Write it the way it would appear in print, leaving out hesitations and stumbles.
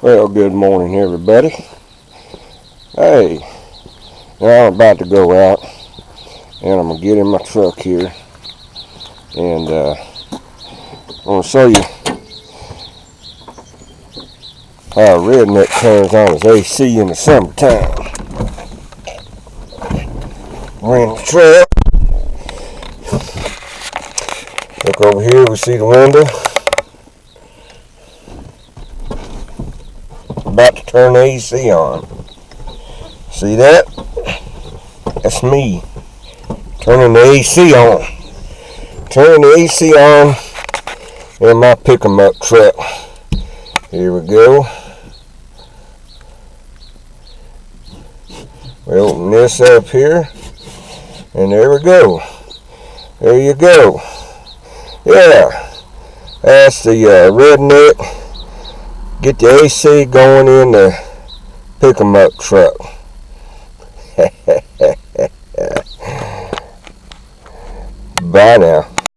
Well, good morning, everybody. Hey, now I'm about to go out, and I'm gonna get in my truck here, and I'm gonna show you how a redneck turns on his AC in the summertime. We're in the truck. Look over here. We see the window. About to turn the AC on. See that? That's me turning the AC on. Turning the AC on in my pick-em-up truck. Here we go. We open this up here, and there we go. There you go. Yeah, that's the Redneck. Get the AC going in the pick-em-up truck. Bye now.